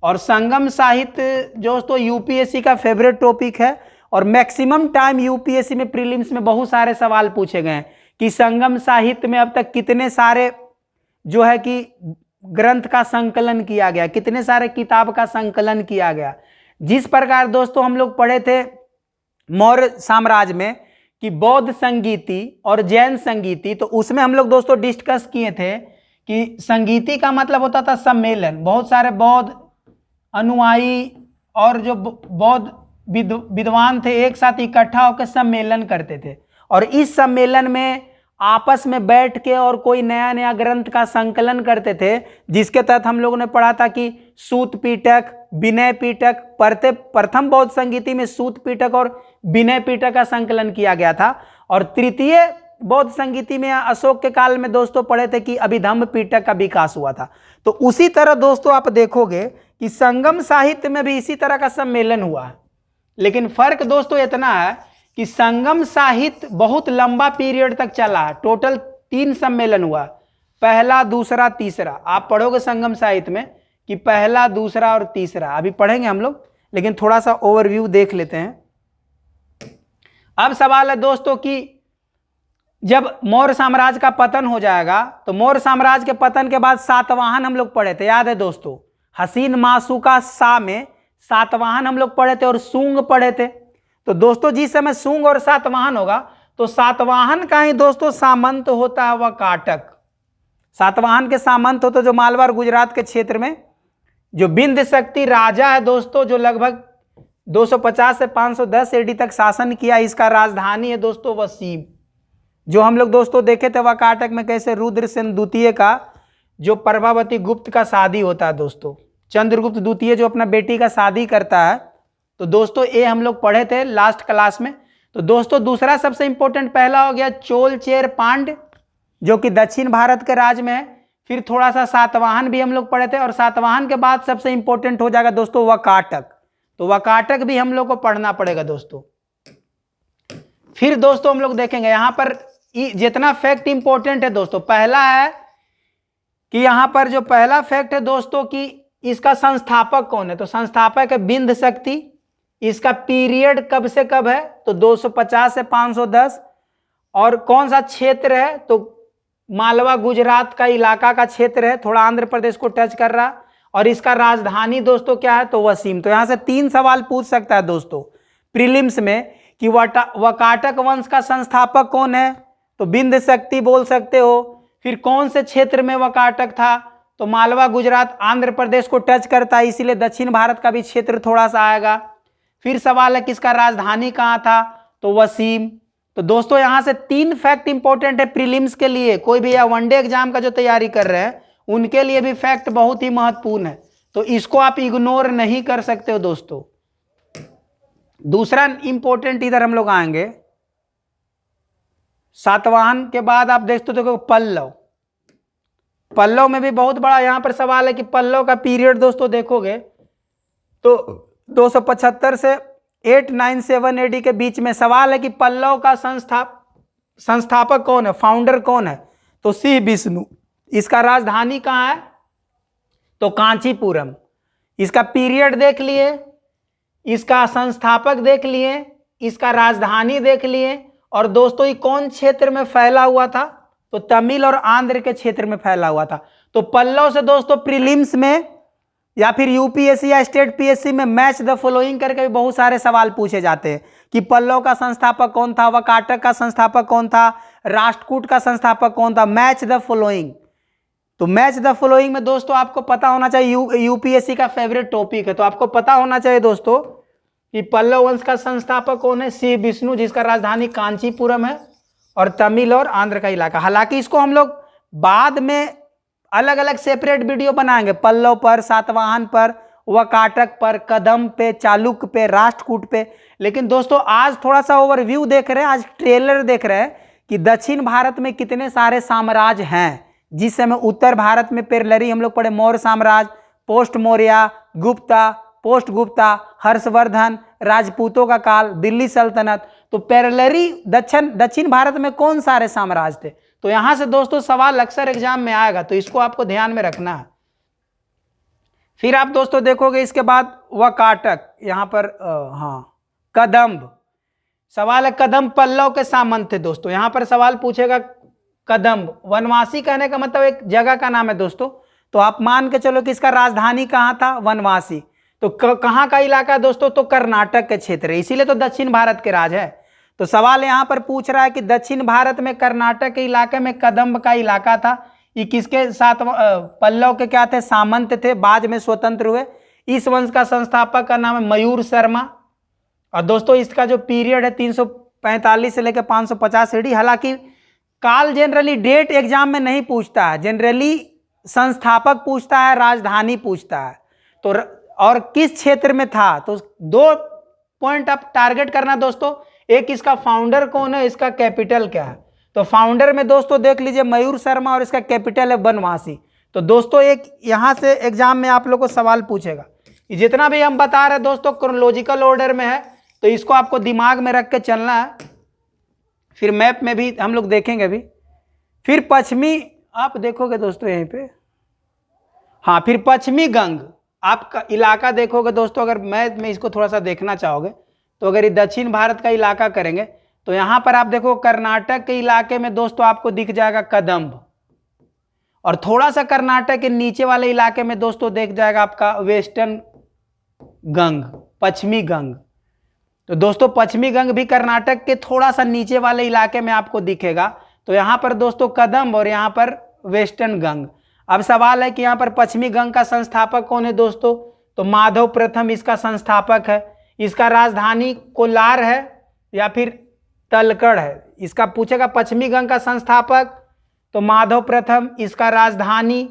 और संगम साहित्य दोस्तों यूपीएससी का फेवरेट टॉपिक है और मैक्सिमम टाइम यूपीएससी में प्रीलिम्स में बहुत सारे सवाल पूछे गए हैं कि संगम साहित्य में अब तक कितने सारे जो है कि ग्रंथ का संकलन किया गया, कितने सारे किताब का संकलन किया गया। जिस प्रकार दोस्तों हम लोग पढ़े थे मौर्य साम्राज्य में कि बौद्ध संगीति और जैन संगीति, तो उसमें हम लोग दोस्तों डिस्कस किए थे कि संगीति का मतलब होता था सम्मेलन, बहुत सारे बौद्ध अनुयायी और जो बौद्ध विद्वान थे एक साथ इकट्ठा होकर सम्मेलन करते थे और इस सम्मेलन में आपस में बैठ के और कोई नया नया ग्रंथ का संकलन करते थे, जिसके तहत हम लोगों ने पढ़ा था कि सूत पीटक, विनय पीटक, प्रथम बौद्ध संगीति में सूत पीटक और विनय पीटक का संकलन किया गया था। और तृतीय बौद्ध संगीति में अशोक के काल में दोस्तों पढ़े थे कि अभिधम्म पीटक का विकास हुआ था। तो उसी तरह दोस्तों आप देखोगे कि संगम साहित्य में भी इसी तरह का सम्मेलन हुआ है। लेकिन फर्क दोस्तों इतना है कि संगम साहित्य बहुत लंबा पीरियड तक चला, टोटल 3 सम्मेलन हुआ, पहला, दूसरा, तीसरा। आप पढ़ोगे संगम साहित्य में कि पहला, दूसरा और तीसरा, अभी पढ़ेंगे हम लोग, लेकिन थोड़ा सा ओवरव्यू देख लेते हैं। अब सवाल है दोस्तों कि जब मौर्य साम्राज्य का पतन हो जाएगा, तो मौर्य साम्राज्य के पतन के बाद सातवाहन हम लोग पढ़े थे, याद है दोस्तों, हसीन मासुका सा में सातवाहन हम लोग पढ़े थे और सूंग पढ़े थे। तो दोस्तों जिस समय सूंग और सातवाहन होगा तो सातवाहन का ही दोस्तों सामंत होता है वकाटक। सातवाहन के सामंत होते जो मालवा गुजरात के क्षेत्र में जो बिंद शक्ति राजा है दोस्तों, जो लगभग 250 से 510 एडी तक शासन किया, इसका राजधानी है दोस्तों वसीम। जो हम लोग दोस्तों देखे थे वकाटक में कैसे रुद्रसेन द्वितीय का जो प्रभावती गुप्त का शादी होता है दोस्तों, चंद्रगुप्त द्वितीय जो अपना बेटी का शादी करता है। तो दोस्तों ये हम लोग पढ़े थे लास्ट क्लास में। तो दोस्तों दूसरा सबसे इंपॉर्टेंट पहला हो गया चोल चेर पांड जो कि दक्षिण भारत के राज्य में है। फिर थोड़ा सा सातवाहन भी हम लोग पढ़े थे और सातवाहन के बाद सबसे इंपॉर्टेंट हो जाएगा दोस्तों वकाटक। तो वकाटक भी हम लोग को पढ़ना पड़ेगा दोस्तों। फिर दोस्तों हम लोग देखेंगे यहां पर जितना फैक्ट इंपॉर्टेंट है दोस्तों, पहला है कि यहां पर जो पहला फैक्ट है दोस्तों कि इसका संस्थापक कौन है। तो संस्थापक है बिंद शक्ति। इसका पीरियड कब से कब है, तो 250 से 510। और कौन सा क्षेत्र है, तो मालवा गुजरात का इलाका का क्षेत्र है, थोड़ा आंध्र प्रदेश को टच कर रहा। और इसका राजधानी दोस्तों क्या है, तो वसीम। तो यहां से 3 सवाल पूछ सकता है दोस्तों प्रीलिम्स में कि वकाटक वंश का संस्थापक कौन है, तो बिंद शक्ति बोल सकते हो। फिर कौन से क्षेत्र में वकाटक था, तो मालवा गुजरात आंध्र प्रदेश को टच करता है, इसीलिए दक्षिण भारत का भी क्षेत्र थोड़ा सा आएगा। फिर सवाल है किसका राजधानी कहाँ था, तो वसीम। तो दोस्तों यहां से 3 फैक्ट इंपॉर्टेंट है प्रीलिम्स के लिए, कोई भी या वनडे एग्जाम का जो तैयारी कर रहे हैं उनके लिए भी फैक्ट बहुत ही महत्वपूर्ण है। तो इसको आप इग्नोर नहीं कर सकते हो दोस्तों। दूसरा इंपॉर्टेंट इधर हम लोग आएंगे, सातवाहन के बाद आप देखते हो तो पल्लव। पल्लव में भी बहुत बड़ा यहाँ पर सवाल है कि पल्लव का पीरियड दोस्तों देखोगे तो 275 से 897 एडी के बीच में। सवाल है कि पल्लव का संस्थापक कौन है, फाउंडर कौन है, तो सी विष्णु। इसका राजधानी कहाँ है, तो कांचीपुरम। इसका पीरियड देख लिए, इसका संस्थापक देख लिए, इसका राजधानी देख लिए, और दोस्तों ये कौन क्षेत्र में फैला हुआ था, तो तमिल और आंध्र के क्षेत्र में फैला हुआ था। तो पल्लव से दोस्तों प्रीलिम्स में या फिर यूपीएससी या स्टेट पीएससी में मैच द फॉलोइंग करके भी बहुत सारे सवाल पूछे जाते हैं कि पल्लव का संस्थापक कौन था, वाकाटक का संस्थापक कौन था, राष्ट्रकूट का संस्थापक कौन था। मैच द फॉलोइंग, तो मैच द फॉलोइंग में दोस्तों आपको पता होना चाहिए, यूपीएससी का फेवरेट टॉपिक है, तो आपको पता होना चाहिए दोस्तों कि पल्लव वंश का संस्थापक कौन है, सी विष्णु, जिसका राजधानी कांचीपुरम है, और तमिल और आंध्र का इलाका। हालांकि इसको हम लोग बाद में अलग अलग सेपरेट वीडियो बनाएंगे, पल्लव पर, सातवाहन पर, वाकाटक पर, कदम पे, चालुक्य पे, राष्ट्रकूट पे। लेकिन दोस्तों आज थोड़ा सा ओवरव्यू देख रहे हैं, आज ट्रेलर देख रहे हैं कि दक्षिण भारत में कितने सारे साम्राज्य हैं। जिस समय उत्तर भारत में पेरलरी हम लोग पढ़े, मौर्य साम्राज्य, पोस्ट मौर्य, गुप्ता, पोस्ट गुप्ता, हर्षवर्धन, राजपूतों का काल, दिल्ली सल्तनत। तो पेरलरी दक्षिण भारत में कौन सारे साम्राज्य थे। तो यहां से दोस्तों सवाल अक्सर एग्जाम में आएगा, तो इसको आपको ध्यान में रखना है। फिर आप दोस्तों देखोगे इसके बाद वाकाटक, यहां पर कदम्ब। सवाल है कदम्ब पल्लव के सामंत थे दोस्तों। यहां पर सवाल पूछेगा कदम्ब, वनवासी कहने का मतलब एक जगह का नाम है दोस्तों। तो आप मान के चलो कि इसका राजधानी कहां था, वनवासी। तो कहां का इलाका है दोस्तों, तो कर्नाटक के क्षेत्र है, इसीलिए तो दक्षिण भारत के राज है। तो सवाल यहां पर पूछ रहा है कि दक्षिण भारत में कर्नाटक के इलाके में कदम्ब का इलाका था। ये किसके साथ, पल्लव के क्या थे, सामंत थे, बाद में स्वतंत्र हुए। इस वंश का संस्थापक का नाम है मयूर शर्मा। और दोस्तों इसका जो पीरियड है 345 से लेकर 550 एडी। हालांकि काल जनरली डेट एग्जाम में नहीं पूछता है, जनरली संस्थापक पूछता है, राजधानी पूछता है, तो और किस क्षेत्र में था। तो 2 पॉइंट आप टारगेट करना दोस्तों, एक इसका फाउंडर कौन है, इसका कैपिटल क्या है। तो फाउंडर में दोस्तों देख लीजिए मयूर शर्मा, और इसका कैपिटल है बनवासी। तो दोस्तों एक यहां से एग्जाम में आप लोग को सवाल पूछेगा। जितना भी हम बता रहे हैं दोस्तों क्रोनोलॉजिकल ऑर्डर में है, तो इसको आपको दिमाग में रख के चलना है। फिर मैप में भी हम लोग देखेंगे अभी। फिर पश्चिमी, आप देखोगे दोस्तों यहीं पे, फिर पश्चिमी गंग आपका इलाका देखोगे दोस्तों। अगर मैप में इसको थोड़ा सा देखना चाहोगे तो अगर ये दक्षिण भारत का इलाका करेंगे तो यहां पर आप देखो कर्नाटक के इलाके में दोस्तों आपको दिख जाएगा कदम्ब, और थोड़ा सा कर्नाटक के नीचे वाले इलाके में दोस्तों देख जाएगा आपका वेस्टर्न गंग, पश्चिमी गंग। तो दोस्तों पश्चिमी गंग भी कर्नाटक के थोड़ा सा नीचे वाले इलाके में आपको दिखेगा। तो यहां पर दोस्तों कदम्ब और यहां पर वेस्टर्न गंग। अब सवाल है कि यहां पर पश्चिमी गंग का संस्थापक कौन है दोस्तों, तो माधव प्रथम इसका संस्थापक है। इसका राजधानी कोलार है या फिर तलकड़ है। इसका पूछेगा पश्चिमी गंग का संस्थापक तो माधव प्रथम, इसका राजधानी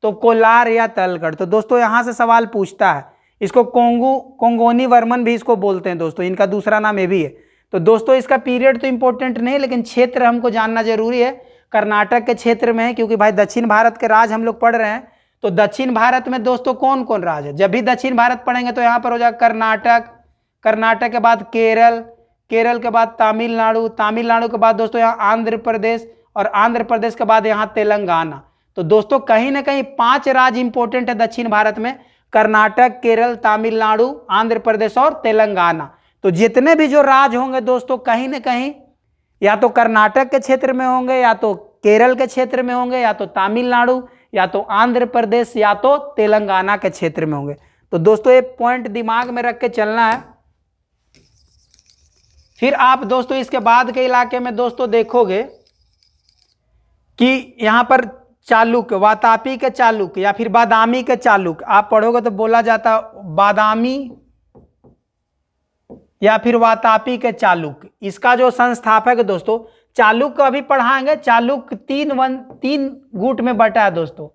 तो कोलार या तलकड़। तो दोस्तों यहां से सवाल पूछता है। इसको कोंगोनी वर्मन भी इसको बोलते हैं दोस्तों, इनका दूसरा नाम ये भी है। तो दोस्तों इसका पीरियड तो इंपॉर्टेंट नहीं, लेकिन क्षेत्र हमको जानना जरूरी है। कर्नाटक के क्षेत्र में है, क्योंकि भाई दक्षिण भारत के राज हम लोग पढ़ रहे हैं। तो दक्षिण भारत में दोस्तों कौन कौन राज है, जब भी दक्षिण भारत पढ़ेंगे तो यहाँ पर हो जाएगा कर्नाटक, कर्नाटक के बाद केरल, केरल के बाद तमिलनाडु, तमिलनाडु के बाद दोस्तों यहाँ आंध्र प्रदेश, और आंध्र प्रदेश के बाद यहाँ तेलंगाना। तो दोस्तों कहीं ना कहीं 5 राज्य इंपॉर्टेंट है दक्षिण भारत में, कर्नाटक, केरल, तमिलनाडु, आंध्र प्रदेश और तेलंगाना। तो जितने भी जो राज्य होंगे दोस्तों कहीं ना कहीं या तो कर्नाटक के क्षेत्र में होंगे, या तो केरल के क्षेत्र में होंगे, या तो तमिलनाडु, या तो आंध्र प्रदेश, या तो तेलंगाना के क्षेत्र में होंगे। तो दोस्तों ये पॉइंट दिमाग में रख के चलना है। फिर आप दोस्तों इसके बाद के इलाके में दोस्तों देखोगे कि यहां पर चालुक्य, वातापी के चालुक्य या फिर बादामी के चालुक्य, आप पढ़ोगे तो बोला जाता बादामी या फिर वातापी के चालुक्य। इसका जो संस्थापक है दोस्तों, चालुक्य अभी पढ़ाएंगे। चालुक्य 3 गुट में बटा है दोस्तों।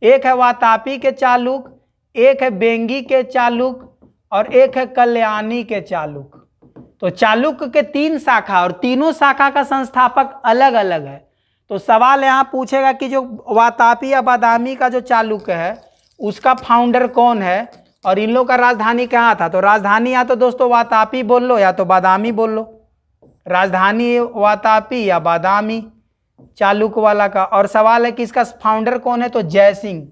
एक है वातापी के चालुक्य, एक है बेंगी के चालुक्य, और एक है कल्याणी के चालुक्य। तो चालुक्य के 3 शाखा, और तीनों शाखा का संस्थापक अलग अलग है। तो सवाल यहाँ पूछेगा कि जो वातापी या बादामी का जो चालुक्य है उसका फाउंडर कौन है और इन लोग का राजधानी कहाँ था। तो राजधानी या तो दोस्तों वातापी बोल लो या तो बादामी बोल लो, राजधानी वातापी या बादामी चालुक्य वाला का। और सवाल है कि इसका फाउंडर कौन है, तो जयसिंह।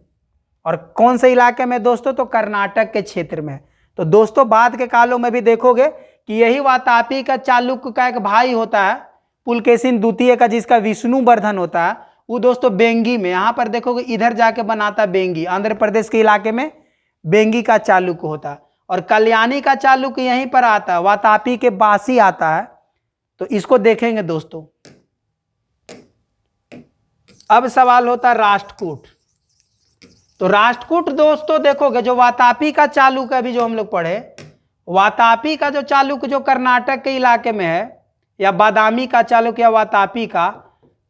और कौन से इलाके में दोस्तों, तो कर्नाटक के क्षेत्र में। तो दोस्तों बाद के कालों में भी देखोगे कि यही वातापी का चालुक्य का एक भाई होता है पुलकेशिन द्वितीय का, जिसका विष्णुवर्धन होता है, वो दोस्तों बेंगी में, यहाँ पर देखोगे इधर जाके बनाता बेंगी, आंध्र प्रदेश के इलाके में बेंगी का चालुक्य होता है। और कल्याणी का चालुक्य यहीं पर आता है, वातापी के बासी आता है। तो इसको देखेंगे दोस्तों। अब सवाल होता है राष्ट्रकूट। तो राष्ट्रकूट दोस्तों देखोगे जो वातापी का चालुक्य अभी जो हम लोग पढ़े, वातापी का जो चालुक्य जो कर्नाटक के इलाके में है, या बादामी का चालुक्य या वातापी का,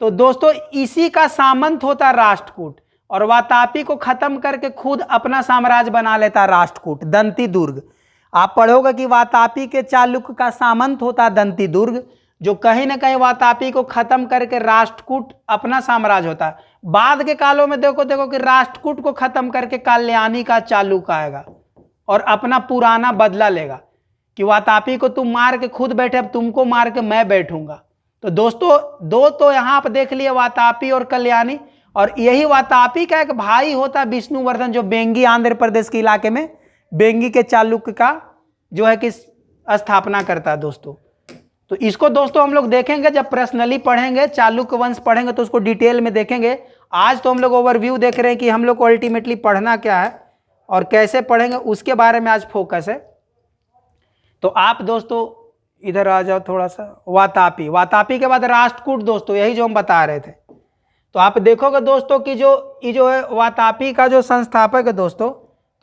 तो दोस्तों इसी का सामंत होता है राष्ट्रकूट। और वातापी को खत्म करके खुद अपना साम्राज्य बना लेता राष्ट्रकूट, दंती दुर्ग। आप पढ़ोगे कि वातापी के चालुक्य का सामंत होता दंती दुर्ग, जो कहीं ना कहीं वातापी को खत्म करके राष्ट्रकूट अपना साम्राज्य होता है। बाद के कालों में देखो कि राष्ट्रकूट को खत्म करके कल्याणी का चालुक्य आएगा और अपना पुराना बदला लेगा कि वातापी को तुम मार के खुद बैठे, अब तुमको मार के मैं बैठूंगा। तो दोस्तों दो तो यहाँ पर देख लिए, वातापी और कल्याणी। और यही वातापी का एक भाई होता है विष्णुवर्धन, जो बेंगी आंध्र प्रदेश के इलाके में बेंगी के चालुक्य का जो है कि स्थापना करता है दोस्तों। तो इसको दोस्तों हम लोग देखेंगे जब पर्सनली पढ़ेंगे, चालुक्य वंश पढ़ेंगे तो उसको डिटेल में देखेंगे। आज तो हम लोग ओवरव्यू देख रहे हैं कि हम लोग को अल्टीमेटली पढ़ना क्या है और कैसे पढ़ेंगे, उसके बारे में आज फोकस है। तो आप दोस्तों इधर आ जाओ थोड़ा सा। वातापी के बाद राष्ट्रकूट दोस्तों, यही जो हम बता रहे थे। तो आप देखोगे दोस्तों कि जो है वातापी का जो संस्थापक है दोस्तों,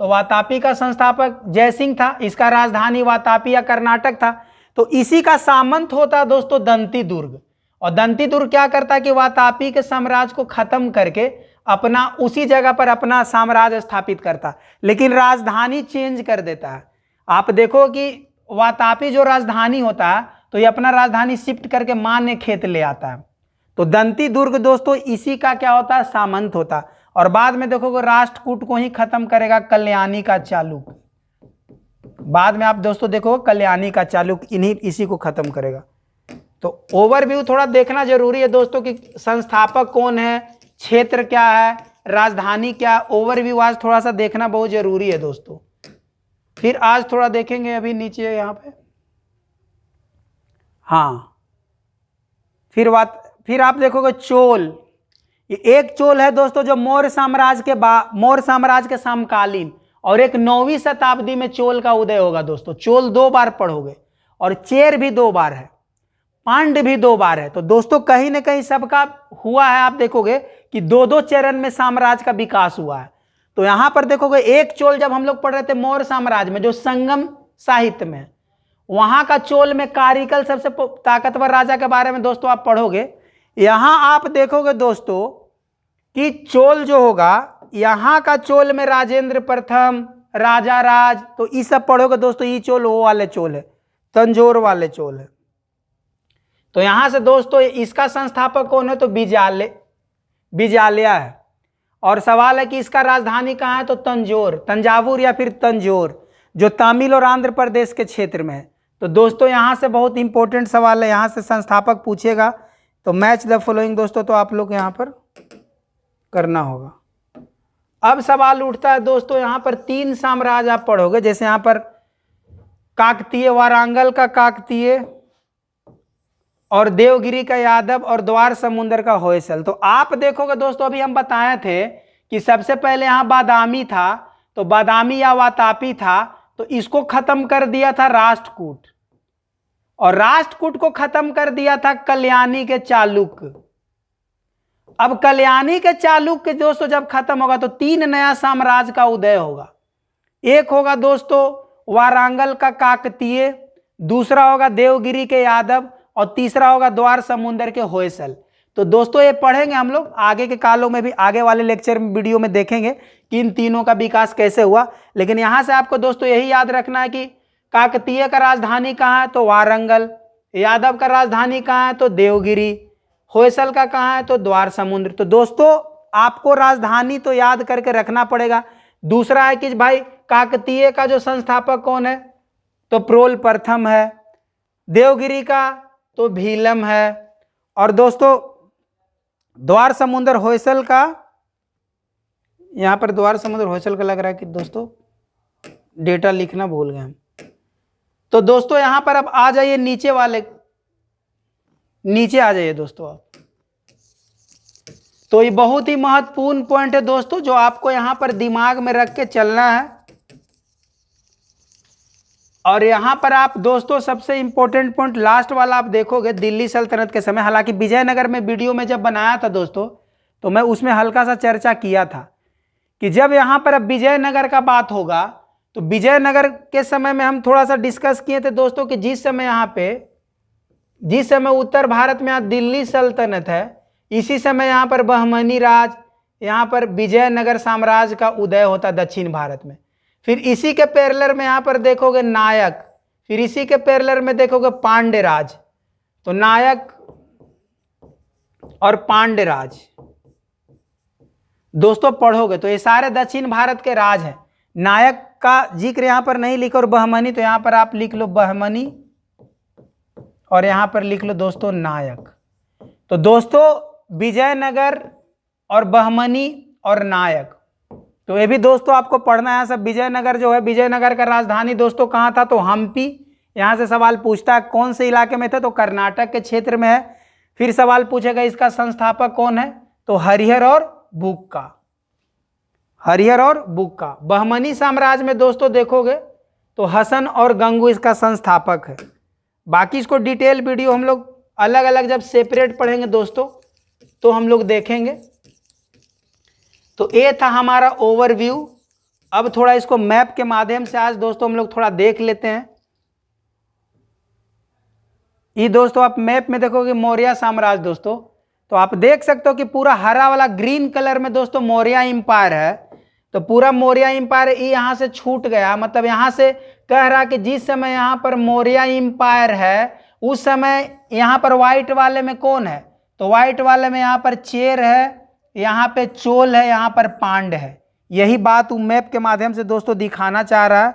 तो वातापी का संस्थापक जयसिंह था। इसका राजधानी वातापी या कर्नाटक था। तो इसी का सामंत होता दोस्तों दंती दुर्ग। और दंती दुर्ग क्या करता है कि वातापी के साम्राज्य को खत्म करके अपना उसी जगह पर अपना साम्राज्य स्थापित करता, लेकिन राजधानी चेंज कर देता है। आप देखो कि वातापी जो राजधानी होता है तो ये अपना राजधानी शिफ्ट करके मान्य खेत ले आता है। तो दंती दुर्ग दोस्तों इसी का क्या होता है, सामंत होता। और बाद में देखोगे राष्ट्रकूट को ही खत्म करेगा कल्याणी का चालुक्य। बाद में आप दोस्तों देखो कल्याणी का चालुक्य इसी को खत्म करेगा। तो ओवरव्यू थोड़ा देखना जरूरी है दोस्तों कि संस्थापक कौन है, क्षेत्र क्या है, राजधानी क्या, ओवरव्यू आज थोड़ा सा देखना बहुत जरूरी है दोस्तों। फिर आज थोड़ा देखेंगे अभी नीचे यहाँ पे। हाँ, फिर आप देखोगे चोल। ये एक चोल है दोस्तों जो मौर्य साम्राज्य के समकालीन, और एक 9वीं शताब्दी में चोल का उदय होगा दोस्तों। चोल 2 बार पढ़ोगे और चेर भी 2 बार है, पांड भी 2 बार है। तो दोस्तों कहीं ना कहीं सबका हुआ है। आप देखोगे कि 2-2 चरण में साम्राज्य का विकास हुआ है। तो यहां पर देखोगे एक चोल जब हम लोग पढ़ रहे थे मौर्य साम्राज्य में, जो संगम साहित्य में, वहां का चोल में कारिकल सबसे ताकतवर राजा के बारे में दोस्तों आप पढ़ोगे। यहां आप देखोगे दोस्तों कि चोल जो होगा, यहां का चोल में राजेंद्र प्रथम, राजा राज, तो ये सब पढ़ोगे दोस्तों। ये चोल वो वाले चोल है, तंजौर वाले चोल है। तो यहां से दोस्तों इसका संस्थापक कौन है, तो बिजालिया है। और सवाल है कि इसका राजधानी कहाँ है, तो तंजावुर या फिर तंजौर, जो तमिल और आंध्र प्रदेश के क्षेत्र में है। तो दोस्तों यहां से बहुत इंपॉर्टेंट सवाल है, यहां से संस्थापक पूछेगा। तो मैच द फॉलोइंग दोस्तों, तो आप लोग यहां पर करना होगा। अब सवाल उठता है दोस्तों, यहां पर 3 साम्राज्य आप पढ़ोगे, जैसे यहां पर काकतीय, वारांगल का काकतीय, और देवगिरी का यादव, और द्वार समुंदर का होयसल। तो आप देखोगे दोस्तों, अभी हम बताए थे कि सबसे पहले यहां बादामी था, तो बादामी या वातापी था, तो इसको खत्म कर दिया था राष्ट्रकूट, और राष्ट्रकूट को खत्म कर दिया था कल्याणी के चालुक्य। अब कल्याणी के चालुक्य दोस्तों जब खत्म होगा तो 3 नया साम्राज्य का उदय होगा। एक होगा दोस्तों वारांगल का काकतीय, दूसरा होगा देवगिरी के यादव, और तीसरा होगा द्वार समुंदर के होयसल। तो दोस्तों ये पढ़ेंगे हम लोग आगे के कालों में भी, आगे वाले लेक्चर में वीडियो में देखेंगे कि इन तीनों का विकास कैसे हुआ। लेकिन यहां से आपको दोस्तों यही याद रखना है कि काकतीय का राजधानी कहाँ है, तो वारंगल, यादव का राजधानी कहाँ है, तो देवगिरी, होयसल का कहाँ है? तो द्वार समुद्र। तो दोस्तों आपको राजधानी तो याद करके रखना पड़ेगा। दूसरा है कि भाई काकतीय का जो संस्थापक कौन है? तो प्रोल प्रथम है। देवगिरी का तो भीलम है। और दोस्तों द्वार समुद्र होयसल का, यहां पर द्वार समुद्र होयसल का लग रहा है कि दोस्तों डेटा लिखना भूल गए हम। तो दोस्तों यहां पर अब आ जाइए नीचे वाले, नीचे आ जाइए दोस्तों आप। तो ये बहुत ही महत्वपूर्ण पॉइंट है दोस्तों, जो आपको यहां पर दिमाग में रख के चलना है। और यहां पर आप दोस्तों सबसे इंपॉर्टेंट पॉइंट लास्ट वाला आप देखोगे, दिल्ली सल्तनत के समय, हालांकि विजयनगर में वीडियो में जब बनाया था दोस्तों, तो मैं उसमें हल्का सा चर्चा किया था कि जब यहां पर अब विजयनगर का बात होगा, तो विजयनगर के समय में हम थोड़ा सा डिस्कस किए थे दोस्तों कि जिस समय उत्तर भारत में दिल्ली सल्तनत है, इसी समय यहाँ पर बहमनी राज, यहाँ पर विजयनगर साम्राज्य का उदय होता दक्षिण भारत में। फिर इसी के पैरेलल में यहाँ पर देखोगे नायक, फिर इसी के पैरेलल में देखोगे पांड्य राज। तो नायक और पांड्य राज दोस्तों पढ़ोगे तो ये सारे दक्षिण भारत के राज हैं। नायक का जिक्र यहाँ पर नहीं लिखो, और बहमनी तो यहाँ पर आप लिख लो बहमनी, और यहाँ पर लिख लो दोस्तों नायक। तो दोस्तों विजयनगर और बहमनी और नायक, तो ये भी दोस्तों आपको पढ़ना है सब। विजयनगर जो है, विजयनगर का राजधानी दोस्तों कहाँ था? तो हम्पी। यहाँ से सवाल पूछता है कौन से इलाके में था? तो कर्नाटक के क्षेत्र में है। फिर सवाल पूछेगा इसका संस्थापक कौन है? तो हरिहर और बुक्का, हरिहर और बुक्का। बहमनी साम्राज्य में दोस्तों देखोगे तो हसन और गंगू इसका संस्थापक है। बाकी इसको डिटेल वीडियो हम लोग अलग अलग जब सेपरेट पढ़ेंगे दोस्तों तो हम लोग देखेंगे। तो ये था हमारा ओवरव्यू। अब थोड़ा इसको मैप के माध्यम से आज दोस्तों हम लोग थोड़ा देख लेते हैं। ये दोस्तों आप मैप में देखोगे मौर्य साम्राज्य दोस्तों, तो आप देख सकते हो कि पूरा हरा वाला ग्रीन कलर में दोस्तों मौर्य इंपायर है। तो पूरा मौर्य इंपायर यहां से छूट गया, मतलब यहां से कह रहा कि जिस समय यहां पर मौर्य इंपायर है उस समय यहां पर व्हाइट वाले में कौन है? तो व्हाइट वाले में यहां पर चेर है, यहाँ पे चोल है, यहाँ पर पांड्य है। यही बात मैप के माध्यम से दोस्तों दिखाना चाह रहा है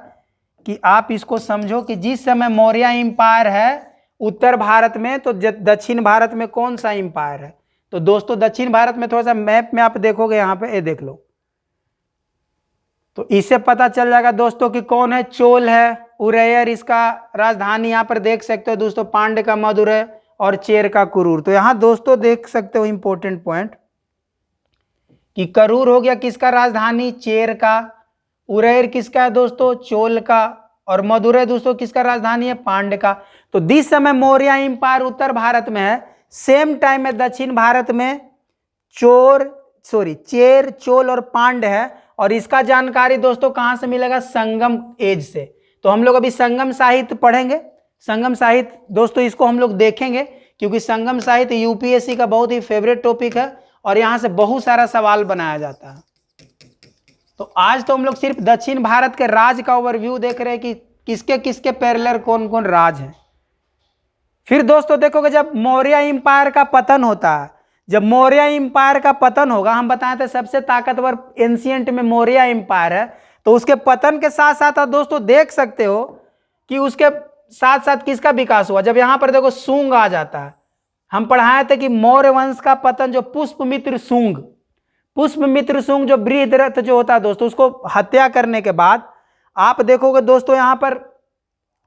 कि आप इसको समझो कि जिस समय मौर्य इंपायर है उत्तर भारत में, तो दक्षिण भारत में कौन सा इंपायर है? तो दोस्तों दक्षिण भारत में थोड़ा सा मैप में आप देखोगे, यहाँ पे ये देख लो, तो इससे पता चल जाएगा दोस्तों कि कौन है। चोल है, उरैयर इसका राजधानी यहाँ पर देख सकते हो दोस्तों, पांड्य का मदुरै और चेर का कुरूर। तो यहाँ दोस्तों देख सकते हो इंपॉर्टेंट पॉइंट कि करूर हो गया किसका राजधानी? चेर का। उरैर किसका है दोस्तों? चोल का। और मदुरै दोस्तों किसका राजधानी है? पांड्य का। तो जिस समय मौर्य इंपायर उत्तर भारत में है, सेम टाइम में दक्षिण भारत में चेर, चोल और पांड्य है। और इसका जानकारी दोस्तों कहां से मिलेगा? संगम एज से। तो हम लोग अभी संगम साहित्य पढ़ेंगे। संगम साहित्य दोस्तों इसको हम लोग देखेंगे, क्योंकि संगम साहित्य यूपीएससी का बहुत ही फेवरेट टॉपिक है और यहां से बहुत सारा सवाल बनाया जाता है। तो आज तो हम लोग सिर्फ दक्षिण भारत के राज का ओवरव्यू देख रहे हैं कि किसके किसके पैरेलल कौन कौन राज हैं। फिर दोस्तों देखोगे जब मौर्य इंपायर का पतन होता है, जब मौर्य इंपायर का पतन होगा, हम बताए थे सबसे ताकतवर एंशिएंट में मौर्य इंपायर है, तो उसके पतन के साथ साथ आप दोस्तों देख सकते हो कि उसके साथ साथ किसका विकास हुआ। जब यहां पर देखो शुंग आ जाता है, हम पढ़ाए थे कि मौर्य वंश का पतन जो पुष्पमित्र शुंग जो बृहद्रथ जो होता है दोस्तों, उसको हत्या करने के बाद आप देखोगे दोस्तों यहां पर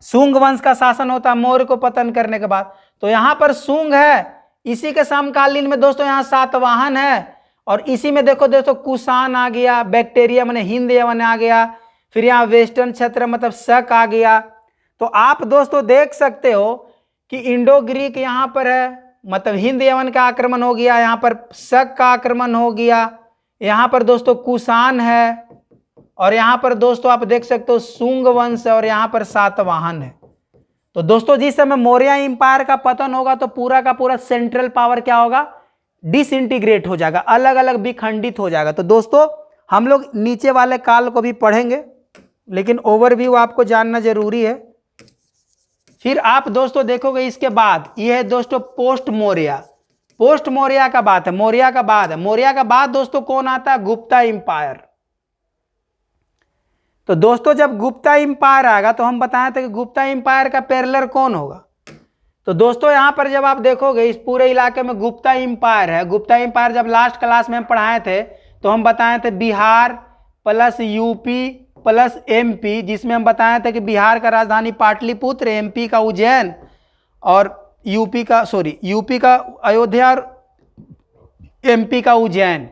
शुंग वंश का शासन होता है मौर्य को पतन करने के बाद। तो यहां पर शुंग है, इसी के समकालीन में दोस्तों यहाँ सातवाहन है, और इसी में देखो दोस्तों कुषाण आ गया, बैक्टीरिया माने हिंद यवन आ गया, फिर यहाँ वेस्टर्न क्षेत्र मतलब शक आ गया। तो आप दोस्तों देख सकते हो कि इंडो ग्रीक यहाँ पर है, मतलब हिंद यवन का आक्रमण हो गया, यहाँ पर शक का आक्रमण हो गया, यहाँ पर दोस्तों कुषाण है, और यहाँ पर दोस्तों आप देख सकते हो शुंग वंश है, और यहाँ पर सातवाहन है। तो दोस्तों जिस समय मौर्य इंपायर का पतन होगा तो पूरा का पूरा सेंट्रल पावर क्या होगा? डिसइंटीग्रेट हो जाएगा, अलग अलग विखंडित हो जाएगा। तो दोस्तों हम लोग नीचे वाले काल को भी पढ़ेंगे, लेकिन ओवरव्यू आपको जानना जरूरी है। फिर आप दोस्तों देखोगे इसके बाद ये है दोस्तों पोस्ट मौर्य। पोस्ट मौर्य का बात है, मौर्य का बाद है। मौर्य का बाद दोस्तों कौन आता है? गुप्ता इंपायर। तो दोस्तों जब गुप्ता इंपायर आएगा तो हम बताए थे कि गुप्ता इंपायर का पैरेलल कौन होगा। तो दोस्तों यहां पर जब आप देखोगे इस पूरे इलाके में गुप्ता इंपायर है। गुप्ता इंपायर जब लास्ट क्लास में हम पढ़ाए थे तो हम बताए थे Bihar plus UP plus MP, जिसमें हम बताए थे कि बिहार का राजधानी पाटलिपुत्र, एमपी का उज्जैन और यूपी का अयोध्या और एमपी का उज्जैन।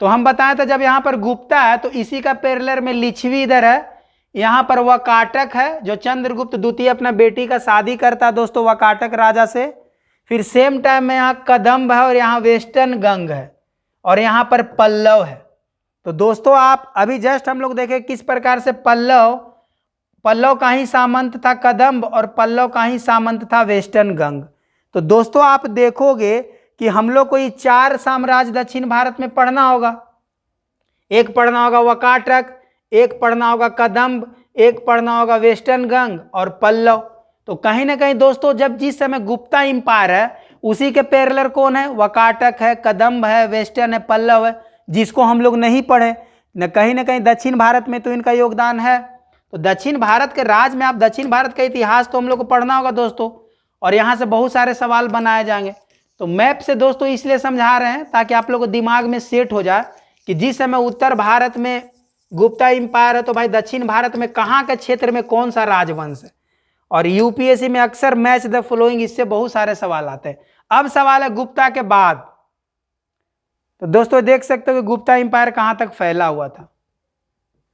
तो हम बताए थे जब यहाँ पर गुप्ता है तो इसी का पैरेलल में लिच्छवी इधर है, यहाँ पर वकाटक है जो चंद्रगुप्त द्वितीय अपना बेटी का शादी करता है दोस्तों वकाटक राजा से। फिर सेम टाइम में यहाँ कदम्ब है और यहाँ वेस्टर्न गंग है और यहाँ पर पल्लव है। तो दोस्तों आप अभी जस्ट हम लोग देखें किस प्रकार से पल्लव का ही सामंत था कदम्ब और पल्लव का ही सामंत था वेस्टर्न गंग। तो दोस्तों आप देखोगे कि हम लोग को ये 4 साम्राज्य दक्षिण भारत में पढ़ना होगा। एक पढ़ना होगा वकाटक, एक पढ़ना होगा कदम्ब, एक पढ़ना होगा वेस्टर्न गंग और पल्लव। तो कहीं ना कहीं दोस्तों जब जिस समय गुप्ता इंपायर है उसी के पैरेलल कौन है? वकाटक है, कदम्ब है, वेस्टर्न है, पल्लव है, जिसको हम लोग नहीं पढ़े न। कहीं ना कहीं दक्षिण भारत में तो इनका योगदान है। तो दक्षिण भारत के राज में आप दक्षिण भारत का इतिहास तो हम लोग को पढ़ना होगा दोस्तों, और यहाँ से बहुत सारे सवाल बनाए जाएंगे। तो मैप से दोस्तों इसलिए समझा रहे हैं ताकि आप लोग को दिमाग में सेट हो जाए कि जिस समय उत्तर भारत में गुप्ता इंपायर है तो भाई दक्षिण भारत में कहाँ के क्षेत्र में कौन सा राजवंश है। और यूपीएससी में अक्सर मैच द फॉलोइंग इससे बहुत सारे सवाल आते हैं। अब सवाल है गुप्ता के बाद। तो दोस्तों देख सकते हो कि गुप्ता इंपायर कहाँ तक फैला हुआ था।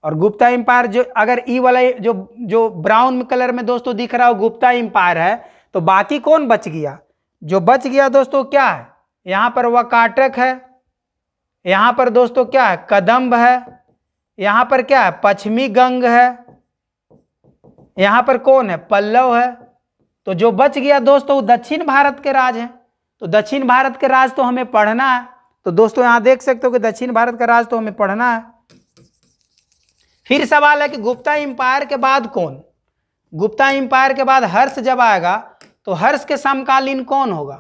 और गुप्ता इंपायर जो अगर ई वाला जो ब्राउन कलर में दोस्तों दिख रहा हो गुप्ता इंपायर है, तो बाकी कौन बच गया? जो बच गया दोस्तों क्या है? यहाँ पर वकाटक है, यहाँ पर दोस्तों क्या है? कदम्ब है, यहाँ पर क्या है? पश्चिमी गंग है, यहाँ पर कौन है? पल्लव है। तो जो बच गया दोस्तों दक्षिण भारत के राज है। तो दक्षिण भारत के राज तो हमें पढ़ना है। तो दोस्तों यहाँ देख सकते हो कि दक्षिण भारत का राज तो हमें पढ़ना है। फिर सवाल है कि गुप्ता इंपायर के बाद कौन? गुप्ता इंपायर के बाद हर्ष जब आएगा तो हर्ष के समकालीन कौन होगा?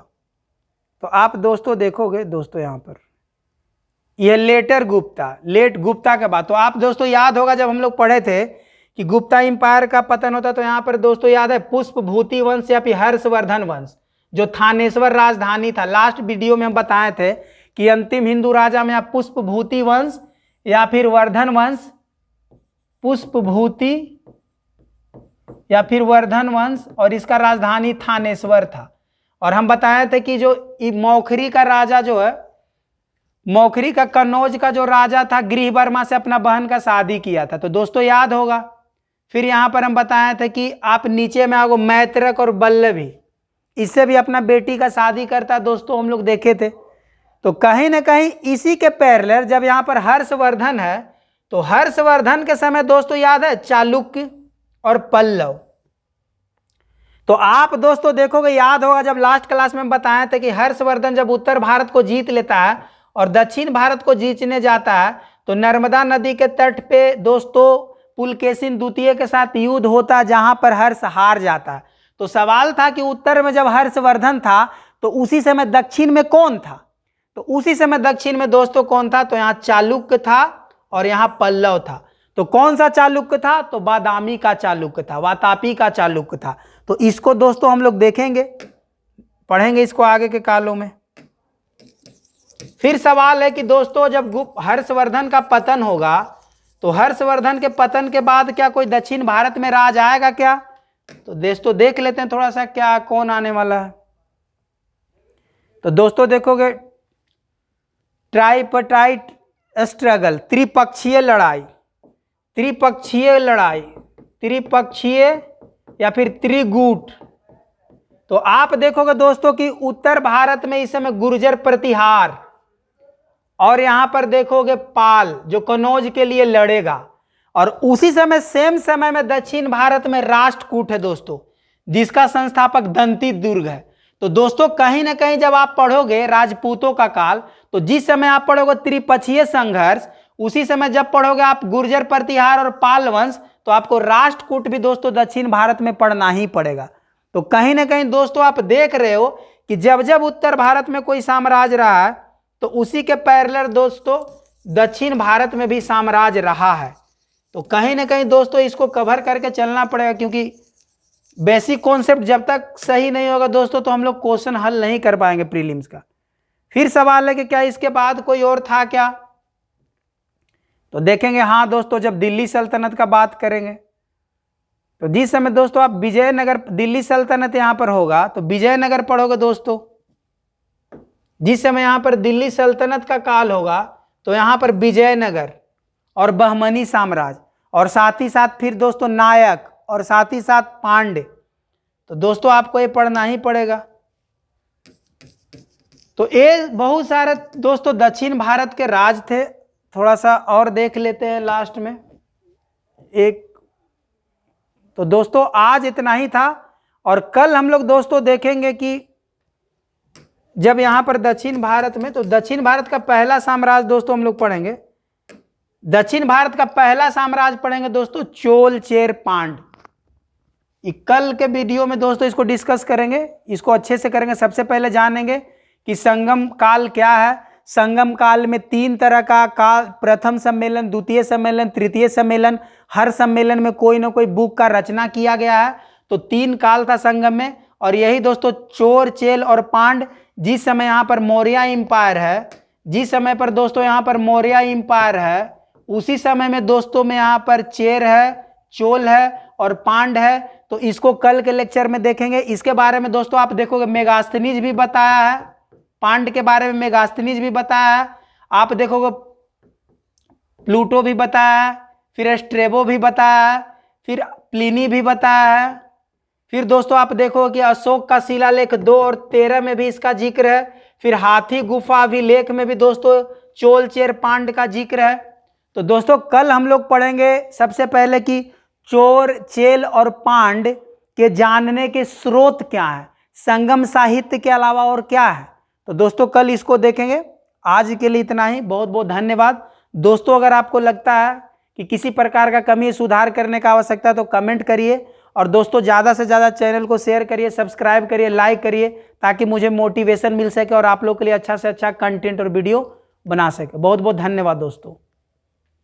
तो आप दोस्तों देखोगे दोस्तों यहाँ पर ये लेट गुप्ता के बाद। तो आप दोस्तों याद होगा जब हम लोग पढ़े थे कि गुप्ता इंपायर का पतन होता तो यहाँ पर दोस्तों याद है पुष्पभूति वंश या फिर हर्षवर्धन वंश जो थानेश्वर राजधानी था। लास्ट वीडियो में हम बताए थे कि अंतिम हिंदू राजा में आप पुष्पभूति वंश या फिर वर्धन वंश, पुष्पभूति या फिर वर्धन वंश, और इसका राजधानी थानेश्वर था। और हम बताए थे कि जो मौखरी का राजा जो है, मौखरी का कन्नौज का जो राजा था गृहवर्मा से अपना बहन का शादी किया था। तो दोस्तों याद होगा। फिर यहाँ पर हम बताए थे कि आप नीचे में आओगे मैत्रक और बल्लभी, इससे भी अपना बेटी का शादी करता दोस्तों हम लोग देखे थे। तो कहीं ना कहीं इसी के पैरेलल जब यहाँ पर हर्षवर्धन है तो हर्षवर्धन के समय दोस्तों याद है चालुक्य और पल्लव। तो आप दोस्तों देखोगे याद होगा जब लास्ट क्लास में बताए थे कि हर्षवर्धन जब उत्तर भारत को जीत लेता है और दक्षिण भारत को जीतने जाता है तो नर्मदा नदी के तट पे दोस्तों पुलकेशिन द्वितीय के साथ युद्ध होता है जहां पर हर्ष हार जाता है। तो सवाल था कि उत्तर में जब हर्षवर्धन था तो उसी समय दक्षिण में कौन था? तो उसी समय दक्षिण में दोस्तों कौन था? तो यहाँ चालुक्य था और यहाँ पल्लव था। तो कौन सा चालुक्य था? तो बादामी का चालुक्य था, वातापी का चालुक्य था। तो इसको दोस्तों हम लोग देखेंगे, पढ़ेंगे इसको आगे के कालों में। फिर सवाल है कि दोस्तों जब हर्षवर्धन का पतन होगा तो हर्षवर्धन के पतन के बाद क्या कोई दक्षिण भारत में राज आएगा क्या? तो दोस्तों देख लेते हैं थोड़ा सा क्या कौन आने वाला है। तो दोस्तों देखोगे ट्राइपटाइट स्ट्रगल, त्रिपक्षीय या फिर त्रिगुट। तो आप देखोगे दोस्तों कि उत्तर भारत में इस समय गुर्जर प्रतिहार और यहां पर देखोगे पाल जो कनौज के लिए लड़ेगा, और उसी समय सेम समय में दक्षिण भारत में राष्ट्रकूट है दोस्तों जिसका संस्थापक दंती दुर्ग है। तो दोस्तों कहीं ना कहीं जब आप पढ़ोगे राजपूतों का काल तो जिस समय आप पढ़ोगे त्रिपक्षीय संघर्ष, उसी समय जब पढ़ोगे आप गुर्जर प्रतिहार और पाल वंश तो आपको राष्ट्रकूट भी दोस्तों दक्षिण भारत में पढ़ना ही पड़ेगा। तो कहीं ना कहीं दोस्तों आप देख रहे हो कि जब जब उत्तर भारत में कोई साम्राज्य रहा है तो उसी के पैरेलल दोस्तों दक्षिण भारत में भी साम्राज्य रहा है। तो कहीं ना कहीं दोस्तों इसको कवर करके चलना पड़ेगा, क्योंकि बेसिक कॉन्सेप्ट जब तक सही नहीं होगा दोस्तों तो हम लोग क्वेश्चन हल नहीं कर पाएंगे प्रीलिम्स का। फिर सवाल है कि क्या इसके बाद कोई और था क्या, तो देखेंगे। हाँ दोस्तों, जब दिल्ली सल्तनत का बात करेंगे तो जिस समय दोस्तों आप विजयनगर, दिल्ली सल्तनत यहां पर होगा तो विजयनगर पढ़ोगे दोस्तों। जिस समय यहां पर दिल्ली सल्तनत का काल होगा तो यहां पर विजयनगर और बहमनी साम्राज्य, और साथ ही साथ फिर दोस्तों नायक, और साथ ही साथ पांड्य। तो दोस्तों आपको ये पढ़ना ही पड़ेगा। तो ये बहुत सारे दोस्तों दक्षिण भारत के राज थे। थोड़ा सा और देख लेते हैं लास्ट में एक। तो दोस्तों आज इतना ही था, और कल हम लोग दोस्तों देखेंगे कि जब यहां पर दक्षिण भारत में, तो दक्षिण भारत का पहला साम्राज्य दोस्तों हम लोग पढ़ेंगे। दक्षिण भारत का पहला साम्राज्य पढ़ेंगे दोस्तों चोल चेर पांड। कल के वीडियो में दोस्तों इसको डिस्कस करेंगे, इसको अच्छे से करेंगे। सबसे पहले जानेंगे कि संगम काल क्या है। संगम काल में 3 तरह का काल, प्रथम सम्मेलन, द्वितीय सम्मेलन, तृतीय सम्मेलन। हर सम्मेलन में कोई ना कोई बुक का रचना किया गया है। तो 3 काल था संगम में, और यही दोस्तों चोर चेल और पांड। जिस समय यहाँ पर मौर्य एम्पायर है, जिस समय पर दोस्तों यहाँ पर मौर्य एम्पायर है, उसी समय में दोस्तों में यहाँ पर चेर है, चोल है और पांड है। तो इसको कल के लेक्चर में देखेंगे। इसके बारे में दोस्तों आप देखोगे मेगास्थनीज भी बताया है, पांड के बारे में मेगास्थनीज भी बताया है। आप देखोगे प्लूटो भी बताया है, फिर स्ट्रेबो भी बताया है, फिर प्लिनी भी बताया है। फिर दोस्तों आप देखो कि अशोक का शिलालेख 2 और 13 में भी इसका जिक्र है। फिर हाथी गुफा अभिलेख में भी दोस्तों चोल चेर पांड का जिक्र है। तो दोस्तों कल हम लोग पढ़ेंगे सबसे पहले कि चोर चेल और पांड के जानने के स्रोत क्या है, संगम साहित्य के अलावा और क्या है। तो दोस्तों कल इसको देखेंगे। आज के लिए इतना ही, बहुत बहुत धन्यवाद दोस्तों। अगर आपको लगता है कि किसी प्रकार का कमी सुधार करने का आवश्यकता है तो कमेंट करिए, और दोस्तों ज़्यादा से ज़्यादा चैनल को शेयर करिए, सब्सक्राइब करिए, लाइक करिए, ताकि मुझे मोटिवेशन मिल सके और आप लोग के लिए अच्छा से अच्छा कंटेंट और वीडियो बना सके। बहुत बहुत धन्यवाद दोस्तों।